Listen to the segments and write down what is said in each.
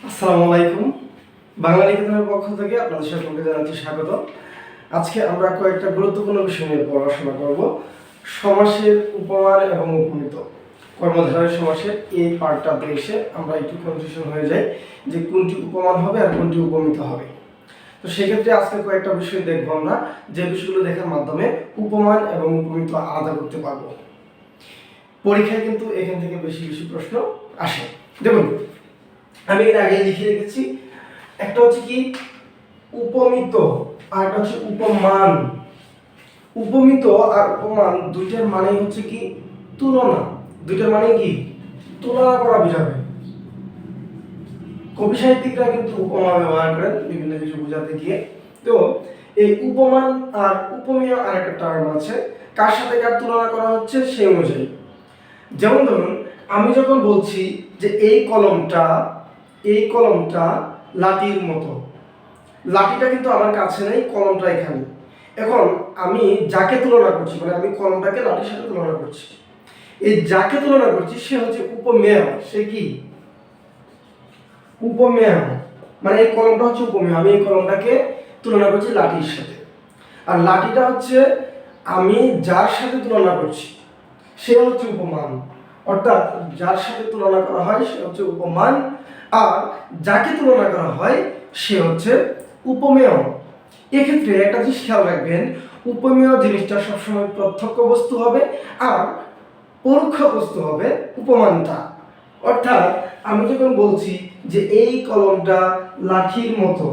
আসসালামু আলাইকুম। বাংলা নিকেতনের পক্ষ থেকে আপনাদের সকলকে জানাচ্ছি স্বাগত। আজকে আমরা কয়েকটা গুরুত্বপূর্ণ বিষয় নিয়ে পড়াশোনা করব। সমাসের উপমান এবং উপমিত। কর্মধারয় সমাসের এই পার্টটাতে এসে আমরা একটু কনফিউশন হয়ে যাই যে কোনটি উপমান হবে আর কোনটি উপমিত হবে। তো সেক্ষেত্রে আজকে কয়েকটা বিষয় দেখবো আমরা, যে বিষয়গুলো দেখার মাধ্যমে উপমান এবং উপমিত আলাদা করতে পারবো। পরীক্ষায় কিন্তু এখান থেকে বেশি বেশি প্রশ্ন আসে। দেখুন, আমি এর আগে লিখে রেখেছি, একটা হচ্ছে কি উপমিত আর একটা হচ্ছে উপমান। উপমিত আর উপমান দুইটার মানে হচ্ছে কি তুলনা। দুইটার মানে কি তুলনা করা বোঝাবে। কবি সাহিত্যিকরা কিন্তু উপমা ব্যবহার করেন বিভিন্ন কিছু বোঝাতে গিয়ে। তো এই উপমান আর উপমেয় আর একটা টার্ম আছে, কার সাথে কার তুলনা করা হচ্ছে সেই অনুযায়ী। যেমন ধরুন, আমি যখন বলছি যে এই কলমটা লাঠির মতো, লাঠিটা কিন্তু আমার কাছে নেই, কলমটা এখানে। এখন আমি যাকে তুলনা করছি, মানে আমি কলমটাকে লাঠির সাথে তুলনা করছি, এই যাকে তুলনা করছি সে হচ্ছে উপমেয়। সে কি উপমেয়, মানে এই কলমটা হচ্ছে উপমেয়। আমি এই কলমটাকে তুলনা করছি লাঠির সাথে, আর লাঠিটা হচ্ছে আমি যার সাথে তুলনা করছি সে হচ্ছে উপমান। অর্থাৎ যার সাথে তুলনা করা হয় সে হচ্ছে উপমান, আর যাকে তুলনা করা হয় সে হচ্ছে উপমেয়। এক্ষেত্রে একটা জিনিস খেয়াল রাখবেন, উপমেয় জিনিসটা সবসময় প্রত্যক্ষ বস্তু হবে আর পরোক্ষ বস্তু হবে উপমানটা। অর্থাৎ আমি যখন বলছি যে এই কলমটা লাঠির মতো,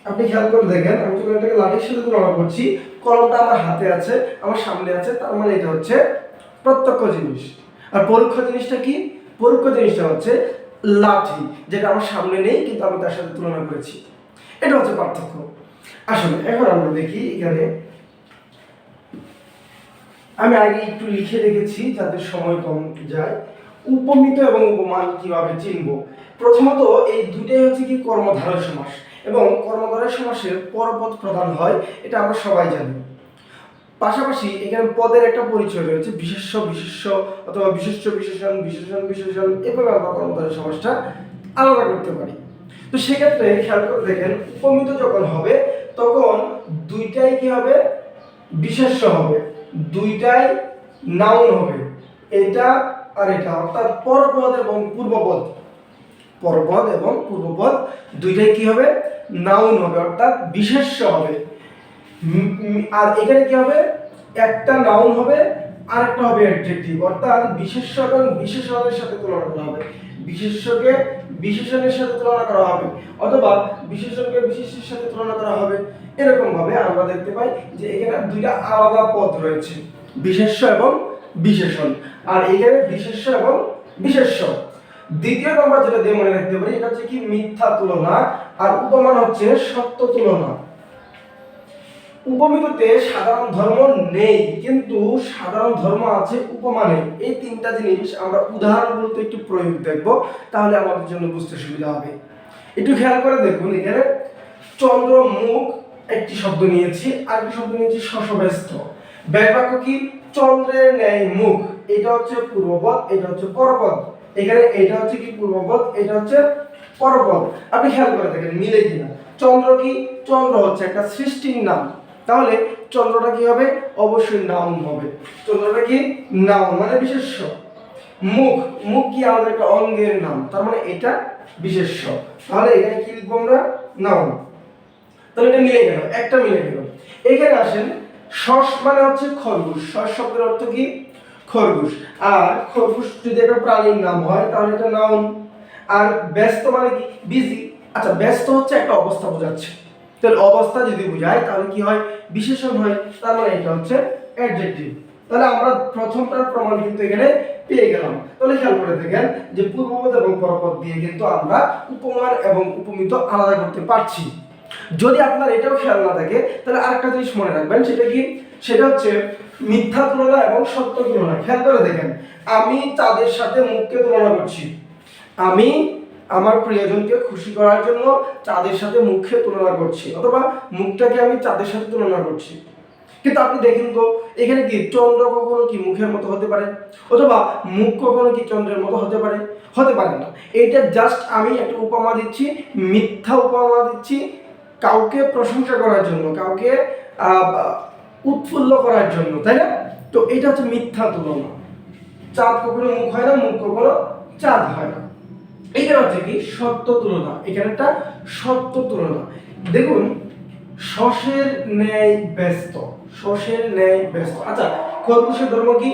আপনি খেয়াল করে দেখেন, আমি যখন এটাকে লাঠির সাথে তুলনা করছি, কলমটা আমার হাতে আছে, আমার সামনে আছে, তার মানে এটা হচ্ছে প্রত্যক্ষ জিনিস। আর পরোক্ষ জিনিসটা কি? পরোক্ষ জিনিসটা হচ্ছে লাঠি, যেটা আমার সামনে নেই কিন্তু আমি তার সাথে তুলনা করেছি। এটা হচ্ছে পার্থক্য। আসলে এখন আমরা দেখি, এখানে আমি আগে একটু লিখে রেখেছি যাতে সময় কম যায়। উপমিত এবং উপমান কিভাবে চিনব? প্রথমত এই দুটোই হচ্ছে কি কর্মধারয় সমাস, এবং কর্মধারয় সমাসের পরপদ প্রধান হয়, এটা আমরা সবাই জানি। পাশাপাশি এখানে পদের একটা পরিচয় রয়েছে, বিশেষ্য বিশেষ্য অথবা বিশেষ্য বিশেষণ বিশেষণ বিশেষণ, এভাবে আমরা কর্মধারয় সমাসটা আলাদা করতে পারি। তো সেক্ষেত্রে খেয়াল করে দেখেন, উপমিত যখন হবে তখন দুইটাই কি হবে? বিশেষ্য হবে, দুইটাই নাউন হবে, এটা আর এটা। অর্থাৎ পরপদ এবং পূর্বপদ, পরপদ এবং পূর্বপদ দুইটাই কি হবে? নাউন হবে, অর্থাৎ বিশেষ্য হবে। আর এখানে কি হবে? একটা নাউন হবে আর একটা হবে অ্যাডজেক্টিভ, অর্থাৎ বিশেষ্য এবং বিশেষণের সাথে তুলনা করা হবে, বিশেষ্যকে বিশেষণের সাথে তুলনা করা হবে, অথবা বিশেষণকে বিশেষের সাথে তুলনা করা হবে। এরকম ভাবে আমরা দেখতে পাই যে এখানে দুইটা আলাদা পদ রয়েছে, বিশেষ্য এবং বিশেষণ। আর এখানে বিশেষ্য এবং বিশেষ্য। দ্বিতীয় নম্বর যেটা দিয়ে মনে রাখতে পারি, এটা হচ্ছে কি মিথ্যা তুলনা, আর উপমান হচ্ছে সত্য তুলনা। উপমিততে সাধারণ ধর্ম নেই, কিন্তু সাধারণ ধর্ম আছে উপমানে। এই তিনটা জিনিস আমরা উদাহরণগুলোতে একটু প্রয়োগ দেখব, তাহলে আমাদের জন্য বুঝতে সুবিধা হবে। একটু খেয়াল করে দেখুন, এখানে চন্দ্র মুখ একটি শব্দ নিয়েছি, আর একটি শব্দ নিয়েছি শশব্যস্ত। ব্যাকবাক্য কি? চন্দ্রের ন্যায় মুখ, এটা হচ্ছে পূর্বপদ, এটা হচ্ছে পরপদ। এখানে এটা হচ্ছে কি পূর্বপদ, এটা হচ্ছে পরপদ। আপনি খেয়াল করে দেখেন মিলে কিনা। চন্দ্র কি? চন্দ্র হচ্ছে একটা সৃষ্টির নাম, তাহলে চন্দ্রটা কি হবে? অবশ্যই নাউন হবে। চন্দ্রটা কি? নাউন, মানে বিশেষ্য। মুখ, মুখ কি? আমাদের একটা অঙ্গের নাম, তার মানে এটা বিশেষ্য। তাহলে এখানে কি লিখবো আমরা? নাউন। তাহলে এটা মিলে গেল, একটা মিলে গেল। এখানে আসেন, শস মানে হচ্ছে খরগোশ। শস শব্দের অর্থ কি? খরগোশ। আর খরগোশ যদি একটা প্রাণীর নাম হয় তাহলে এটা নাউন। আর ব্যস্ত মানে কি? বিজি। আচ্ছা, ব্যস্ত হচ্ছে একটা অবস্থা বোঝাচ্ছে, তাহলে অবস্থা যদি বোঝায় তাহলে কি হয়? বিশেষণ হয়, তার মানে এটা হচ্ছে অ্যাডজেক্টিভ। তাহলে আমরা প্রথমটার প্রমাণ কিন্তু এখানে পেয়ে গেলাম। তাহলে খেয়াল করে দেখেন যে পূর্বপদ এবং পরপদ দিয়ে কিন্তু আমরা উপমান এবং উপমিত আলাদা করতে পারছি। যদি আপনার এটাও খেয়াল না থাকে তাহলে আরেকটা জিনিস মনে রাখবেন, সেটা কি? সেটা হচ্ছে মিথ্যা তুলনা এবং সত্য তুলনা। খেয়াল করে দেখেন, আমি তাদের সাথে মুখকে তুলনা করছি, আমি আমার প্রিয়জনকে খুশি করার জন্য চাঁদের সাথে মুখকে তুলনা করছি, অথবা মুখটাকে আমি চাঁদের সাথে তুলনা করছি। কিন্তু আপনি দেখেন তো, এখানে কি চন্দ্র কখনো কি মুখের মতো হতে পারে, অথবা মুখ কখনো কি চন্দ্রের মতো হতে পারে? হতে পারে না। এইটা জাস্ট আমি একটা উপমা দিচ্ছি, মিথ্যা উপমা দিচ্ছি কাউকে প্রশংসা করার জন্য, কাউকে উৎফুল্ল করার জন্য, তাই না? তো এটা হচ্ছে মিথ্যা তুলনা। চাঁদ কখনো মুখ হয় না, মুখ কখনো চাঁদ হয় না। এইটা হচ্ছে কি সত্য তুলনা। এখানে একটা সত্য তুলনা। দেখুন, শশের ন্যায় ব্যস্ত, শশের ন্যায় ব্যস্ত। আচ্ছা, খরগোশের ধর্ম কি?